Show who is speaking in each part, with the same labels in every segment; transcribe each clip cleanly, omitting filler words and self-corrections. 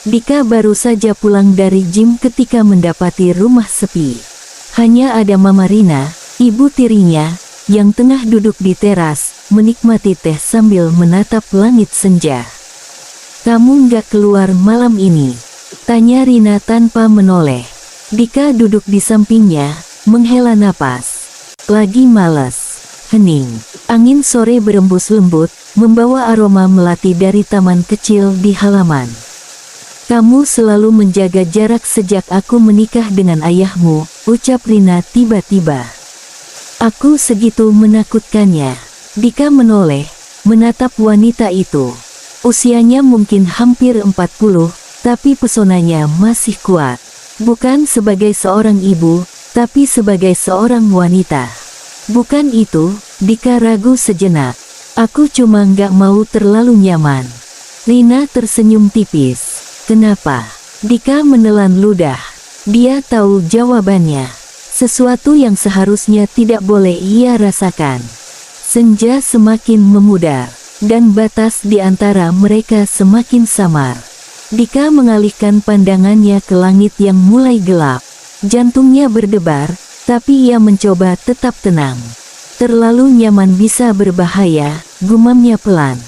Speaker 1: Dika baru saja pulang dari gym ketika mendapati rumah sepi. Hanya ada Mama Rina, ibu tirinya, yang tengah duduk di teras, menikmati teh sambil menatap langit senja. "Kamu nggak keluar malam ini?" tanya Rina tanpa menoleh. Dika duduk di sampingnya, menghela napas. "Lagi malas." Hening. Angin sore berembus lembut, membawa aroma melati dari taman kecil di halaman. "Kamu selalu menjaga jarak sejak aku menikah dengan ayahmu," ucap Rina tiba-tiba. "Aku segitu menakutkannya." Dika menoleh, menatap wanita itu. Usianya mungkin hampir 40, tapi pesonanya masih kuat. Bukan sebagai seorang ibu, tapi sebagai seorang wanita. "Bukan itu," Dika ragu sejenak. "Aku cuma nggak mau terlalu nyaman." Rina tersenyum tipis. "Kenapa?" Dika menelan ludah. Dia tahu jawabannya. Sesuatu yang seharusnya tidak boleh ia rasakan. Senja semakin memudar, dan batas di antara mereka semakin samar. Dika mengalihkan pandangannya ke langit yang mulai gelap. Jantungnya berdebar, tapi ia mencoba tetap tenang. "Terlalu nyaman bisa berbahaya," gumamnya pelan.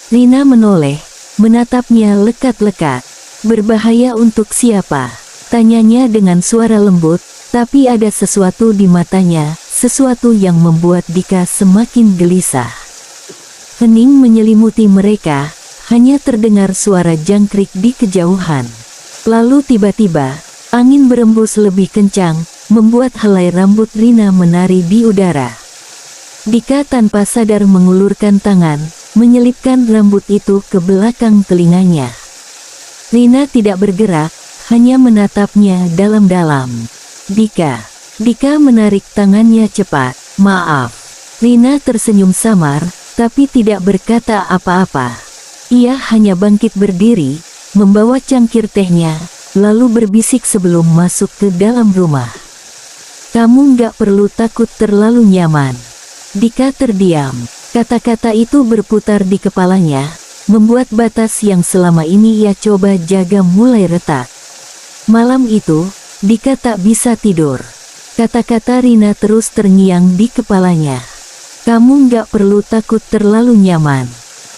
Speaker 1: Rina menoleh, menatapnya lekat-lekat. "Berbahaya untuk siapa?" tanyanya dengan suara lembut, tapi ada sesuatu di matanya, sesuatu yang membuat Dika semakin gelisah. Hening menyelimuti mereka, hanya terdengar suara jangkrik di kejauhan. Lalu tiba-tiba, angin berembus lebih kencang, membuat helai rambut Rina menari di udara. Dika tanpa sadar mengulurkan tangan, menyelipkan rambut itu ke belakang telinganya. Rina tidak bergerak, hanya menatapnya dalam-dalam. Dika menarik tangannya cepat. "Maaf." Rina tersenyum samar, tapi tidak berkata apa-apa. Ia hanya bangkit berdiri, membawa cangkir tehnya, lalu berbisik sebelum masuk ke dalam rumah. "Kamu nggak perlu takut terlalu nyaman." Dika terdiam. Kata-kata itu berputar di kepalanya, membuat batas yang selama ini ia coba jaga mulai retak. Malam itu, Dika tak bisa tidur. Kata-kata Rina terus terngiang di kepalanya. "Kamu nggak perlu takut terlalu nyaman."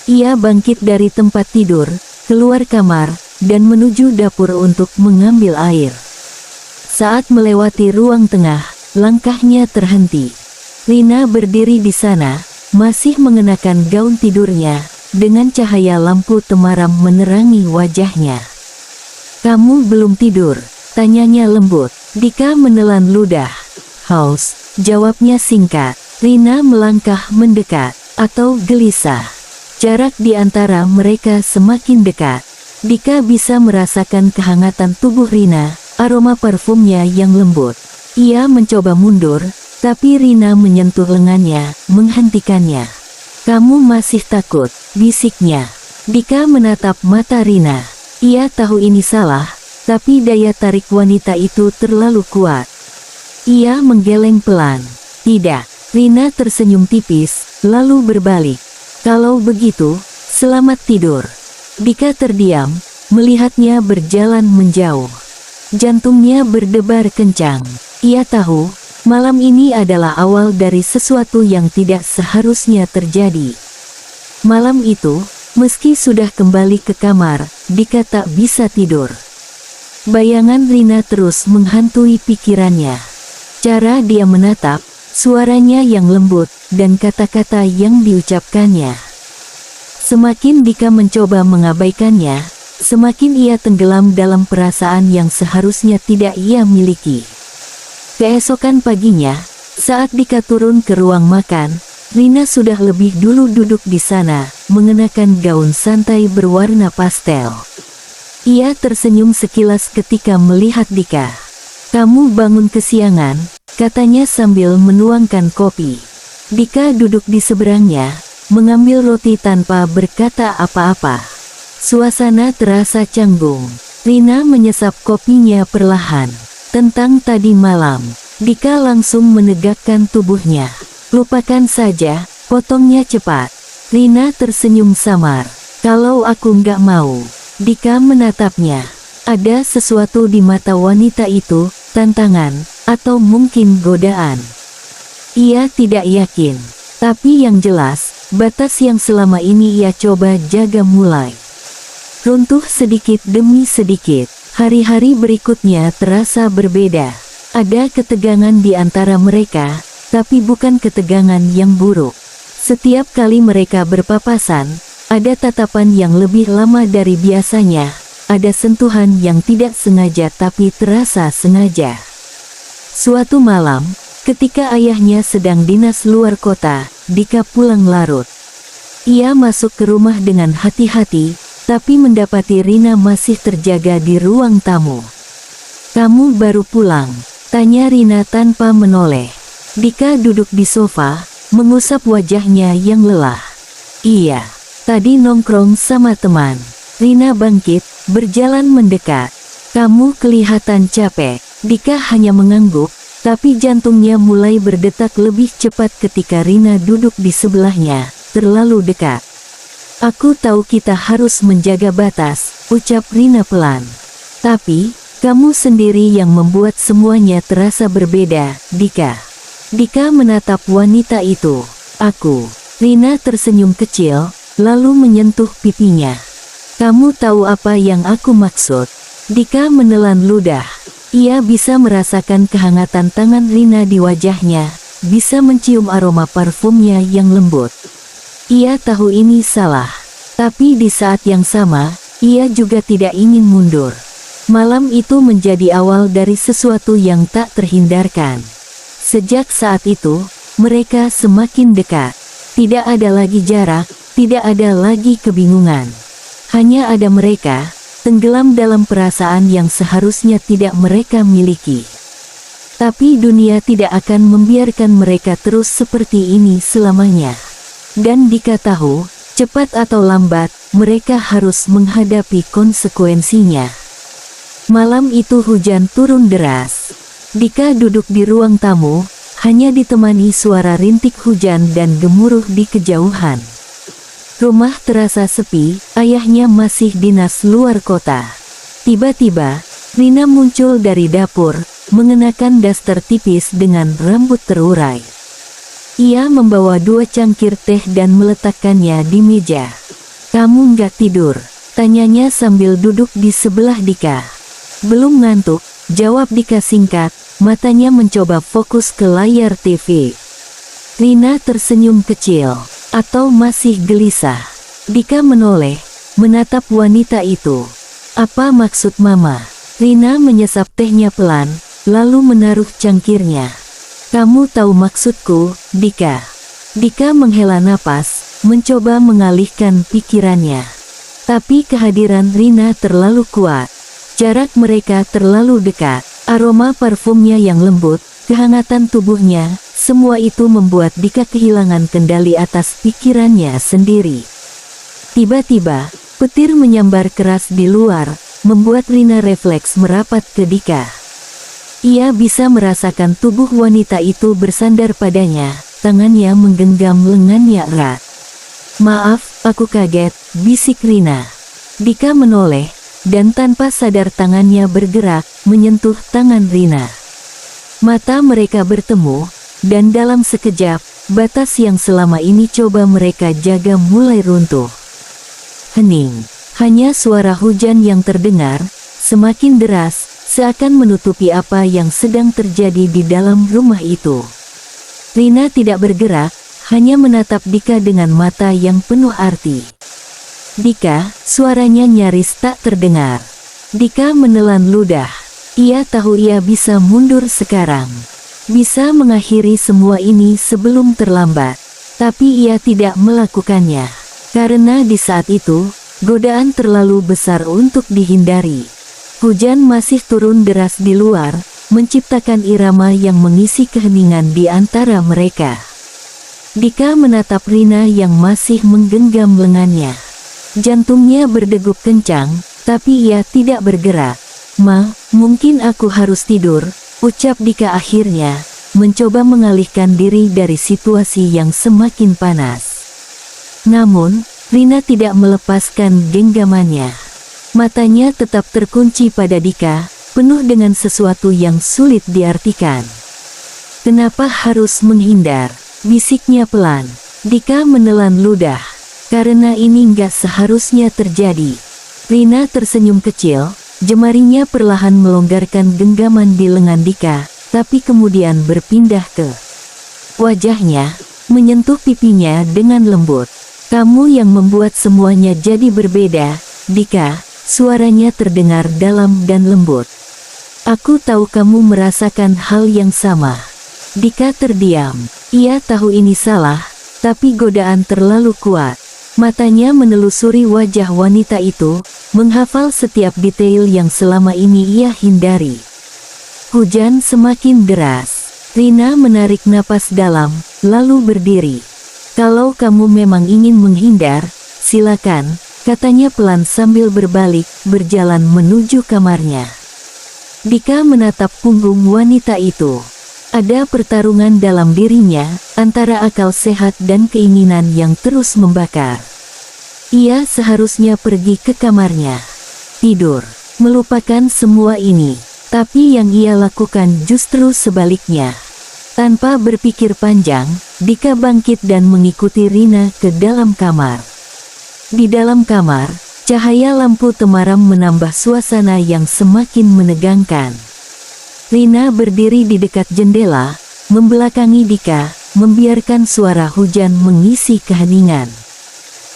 Speaker 1: Ia bangkit dari tempat tidur, keluar kamar, dan menuju dapur untuk mengambil air. Saat melewati ruang tengah, langkahnya terhenti. Rina berdiri di sana, masih mengenakan gaun tidurnya, dengan cahaya lampu temaram menerangi wajahnya. "Kamu belum tidur?" tanyanya lembut. Dika menelan ludah. "Haus," jawabnya singkat. Rina melangkah mendekat, atau gelisah. Jarak di antara mereka semakin dekat. Dika bisa merasakan kehangatan tubuh Rina, aroma parfumnya yang lembut. Ia mencoba mundur, tapi Rina menyentuh lengannya, menghentikannya. "Kamu masih takut?" bisiknya. Dika menatap mata Rina. Ia tahu ini salah, tapi daya tarik wanita itu terlalu kuat. Ia menggeleng pelan. "Tidak." Rina tersenyum tipis, lalu berbalik. "Kalau begitu, selamat tidur." Dika terdiam, melihatnya berjalan menjauh. Jantungnya berdebar kencang. Ia tahu, malam ini adalah awal dari sesuatu yang tidak seharusnya terjadi. Malam itu, meski sudah kembali ke kamar, Dika tak bisa tidur. Bayangan Rina terus menghantui pikirannya. Cara dia menatap, suaranya yang lembut, dan kata-kata yang diucapkannya. Semakin Dika mencoba mengabaikannya, semakin ia tenggelam dalam perasaan yang seharusnya tidak ia miliki. Keesokan paginya, saat Dika turun ke ruang makan, Rina sudah lebih dulu duduk di sana, mengenakan gaun santai berwarna pastel. Ia tersenyum sekilas ketika melihat Dika. "Kamu bangun kesiangan," katanya sambil menuangkan kopi. Dika duduk di seberangnya, mengambil roti tanpa berkata apa-apa. Suasana terasa canggung. Rina menyesap kopinya perlahan. Tentang tadi malam, Dika langsung menegakkan tubuhnya. "Lupakan saja," potongnya cepat. Rina tersenyum samar. "Kalau aku nggak mau, Dika menatapnya. Ada sesuatu di mata wanita itu, tantangan, atau mungkin godaan. Ia tidak yakin. Tapi yang jelas, batas yang selama ini ia coba jaga mulai runtuh sedikit demi sedikit. Hari-hari berikutnya terasa berbeda. Ada ketegangan di antara mereka, tapi bukan ketegangan yang buruk. Setiap kali mereka berpapasan, ada tatapan yang lebih lama dari biasanya. Ada sentuhan yang tidak sengaja tapi terasa sengaja. Suatu malam, ketika ayahnya sedang dinas luar kota, Dika pulang larut. Ia masuk ke rumah dengan hati-hati, tapi mendapati Rina masih terjaga di ruang tamu. "Kamu baru pulang?" tanya Rina tanpa menoleh. Dika duduk di sofa, mengusap wajahnya yang lelah. "Iya, tadi nongkrong sama teman." Rina bangkit, berjalan mendekat. "Kamu kelihatan capek." Dika hanya mengangguk, tapi jantungnya mulai berdetak lebih cepat ketika Rina duduk di sebelahnya, terlalu dekat. "Aku tahu kita harus menjaga batas," ucap Rina pelan. "Tapi, kamu sendiri yang membuat semuanya terasa berbeda, Dika." Dika menatap wanita itu. "Aku." Rina tersenyum kecil, lalu menyentuh pipinya. "Kamu tahu apa yang aku maksud?" Dika menelan ludah. Ia bisa merasakan kehangatan tangan Rina di wajahnya, bisa mencium aroma parfumnya yang lembut. Ia tahu ini salah, tapi di saat yang sama, ia juga tidak ingin mundur. Malam itu menjadi awal dari sesuatu yang tak terhindarkan. Sejak saat itu, mereka semakin dekat. Tidak ada lagi jarak, tidak ada lagi kebingungan. Hanya ada mereka, tenggelam dalam perasaan yang seharusnya tidak mereka miliki. Tapi dunia tidak akan membiarkan mereka terus seperti ini selamanya. Dan Dika tahu, cepat atau lambat, mereka harus menghadapi konsekuensinya. Malam itu hujan turun deras. Dika duduk di ruang tamu, hanya ditemani suara rintik hujan dan gemuruh di kejauhan. Rumah terasa sepi, ayahnya masih dinas luar kota. Tiba-tiba, Rina muncul dari dapur, mengenakan daster tipis dengan rambut terurai. Ia membawa 2 cangkir teh dan meletakkannya di meja. "Kamu nggak tidur?" tanyanya sambil duduk di sebelah Dika. "Belum ngantuk," jawab Dika singkat, matanya mencoba fokus ke layar TV. Rina tersenyum kecil. "Atau masih gelisah?" Dika menoleh, menatap wanita itu. "Apa maksud Mama?" Rina menyesap tehnya pelan, lalu menaruh cangkirnya. "Kamu tahu maksudku, Dika." Dika menghela napas, mencoba mengalihkan pikirannya. Tapi kehadiran Rina terlalu kuat. Jarak mereka terlalu dekat. Aroma parfumnya yang lembut, kehangatan tubuhnya, semua itu membuat Dika kehilangan kendali atas pikirannya sendiri. Tiba-tiba, petir menyambar keras di luar, membuat Rina refleks merapat ke Dika. Ia bisa merasakan tubuh wanita itu bersandar padanya, tangannya menggenggam lengannya erat. "Maaf, aku kaget," bisik Rina. Dika menoleh, dan tanpa sadar tangannya bergerak, menyentuh tangan Rina. Mata mereka bertemu, dan dalam sekejap, batas yang selama ini coba mereka jaga mulai runtuh. Hening, hanya suara hujan yang terdengar, semakin deras, seakan menutupi apa yang sedang terjadi di dalam rumah itu. Rina tidak bergerak, hanya menatap Dika dengan mata yang penuh arti. "Dika," suaranya nyaris tak terdengar. Dika menelan ludah. Ia tahu ia bisa mundur sekarang. Bisa mengakhiri semua ini sebelum terlambat. Tapi ia tidak melakukannya. Karena di saat itu, godaan terlalu besar untuk dihindari. Hujan masih turun deras di luar, menciptakan irama yang mengisi keheningan di antara mereka. Dika menatap Rina yang masih menggenggam lengannya. Jantungnya berdegup kencang, tapi ia tidak bergerak. "Ma, mungkin aku harus tidur," ucap Dika akhirnya, mencoba mengalihkan diri dari situasi yang semakin panas. Namun, Rina tidak melepaskan genggamannya. Matanya tetap terkunci pada Dika, penuh dengan sesuatu yang sulit diartikan. "Kenapa harus menghindar?" bisiknya pelan. Dika menelan ludah. "Karena ini nggak seharusnya terjadi." Rina tersenyum kecil, jemarinya perlahan melonggarkan genggaman di lengan Dika, tapi kemudian berpindah ke wajahnya, menyentuh pipinya dengan lembut. "Kamu yang membuat semuanya jadi berbeda, Dika," suaranya terdengar dalam dan lembut. "Aku tahu kamu merasakan hal yang sama." Dika terdiam. Ia tahu ini salah, tapi godaan terlalu kuat. Matanya menelusuri wajah wanita itu, menghafal setiap detail yang selama ini ia hindari. Hujan semakin deras. Rina menarik napas dalam, lalu berdiri. "Kalau kamu memang ingin menghindar, silakan," katanya pelan sambil berbalik, berjalan menuju kamarnya. Dika menatap punggung wanita itu. Ada pertarungan dalam dirinya, antara akal sehat dan keinginan yang terus membakar. Ia seharusnya pergi ke kamarnya, tidur, melupakan semua ini. Tapi yang ia lakukan justru sebaliknya. Tanpa berpikir panjang, Dika bangkit dan mengikuti Rina ke dalam kamar. Di dalam kamar, cahaya lampu temaram menambah suasana yang semakin menegangkan. Rina berdiri di dekat jendela, membelakangi Dika, membiarkan suara hujan mengisi keheningan.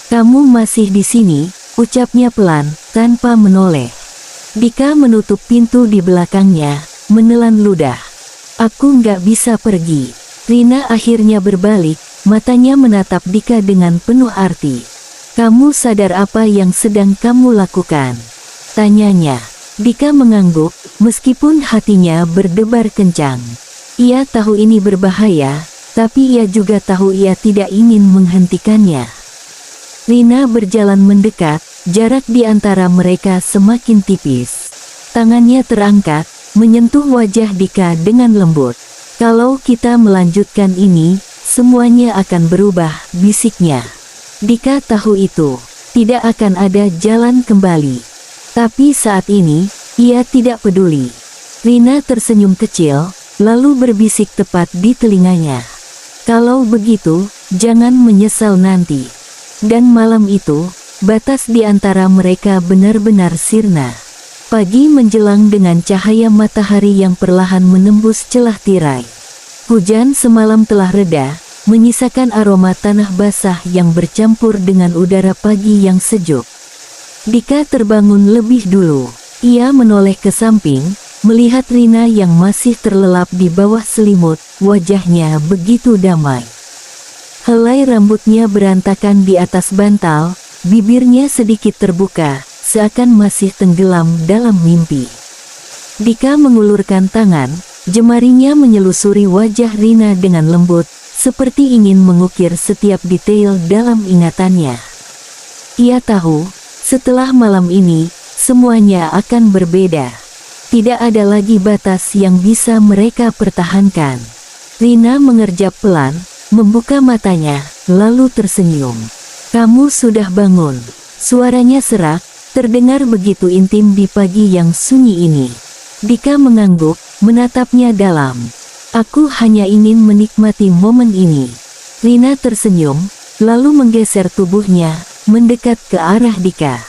Speaker 1: "Kamu masih di sini," ucapnya pelan, tanpa menoleh. Dika menutup pintu di belakangnya, menelan ludah. "Aku nggak bisa pergi." Rina akhirnya berbalik, matanya menatap Dika dengan penuh arti. "Kamu sadar apa yang sedang kamu lakukan?" tanyanya. Dika mengangguk, meskipun hatinya berdebar kencang. Ia tahu ini berbahaya, tapi ia juga tahu ia tidak ingin menghentikannya. Rina berjalan mendekat, jarak di antara mereka semakin tipis. Tangannya terangkat, menyentuh wajah Dika dengan lembut. "Kalau kita melanjutkan ini, semuanya akan berubah," bisiknya. Dika tahu itu, tidak akan ada jalan kembali. Tapi saat ini, ia tidak peduli. Rina tersenyum kecil, lalu berbisik tepat di telinganya. "Kalau begitu, jangan menyesal nanti." Dan malam itu, batas di antara mereka benar-benar sirna. Pagi menjelang dengan cahaya matahari yang perlahan menembus celah tirai. Hujan semalam telah reda, menyisakan aroma tanah basah yang bercampur dengan udara pagi yang sejuk. Dika terbangun lebih dulu. Ia menoleh ke samping, melihat Rina yang masih terlelap di bawah selimut, wajahnya begitu damai. Helai rambutnya berantakan di atas bantal, bibirnya sedikit terbuka, seakan masih tenggelam dalam mimpi. Dika mengulurkan tangan, jemarinya menyelusuri wajah Rina dengan lembut, seperti ingin mengukir setiap detail dalam ingatannya. Ia tahu, setelah malam ini, semuanya akan berbeda. Tidak ada lagi batas yang bisa mereka pertahankan. Rina mengerjap pelan, membuka matanya, lalu tersenyum. "Kamu sudah bangun." Suaranya serak, terdengar begitu intim di pagi yang sunyi ini. Dika mengangguk, menatapnya dalam. "Aku hanya ingin menikmati momen ini." Rina tersenyum, lalu menggeser tubuhnya, mendekat ke arah Dika.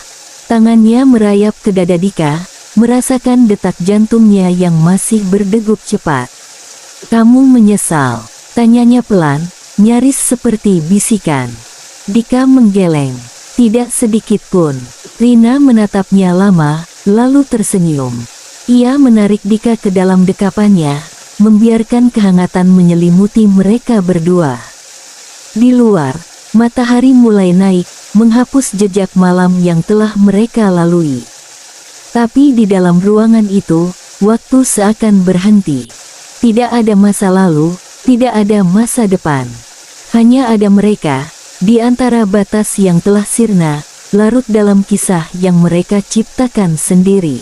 Speaker 1: Tangannya merayap ke dada Dika, merasakan detak jantungnya yang masih berdegup cepat. "Kamu menyesal?" tanyanya pelan, nyaris seperti bisikan. Dika menggeleng. "Tidak sedikit pun." Rina menatapnya lama, lalu tersenyum. Ia menarik Dika ke dalam dekapannya, membiarkan kehangatan menyelimuti mereka berdua. Di luar, matahari mulai naik, menghapus jejak malam yang telah mereka lalui. Tapi di dalam ruangan itu, waktu seakan berhenti. Tidak ada masa lalu, tidak ada masa depan. Hanya ada mereka, di antara batas yang telah sirna, larut dalam kisah yang mereka ciptakan sendiri.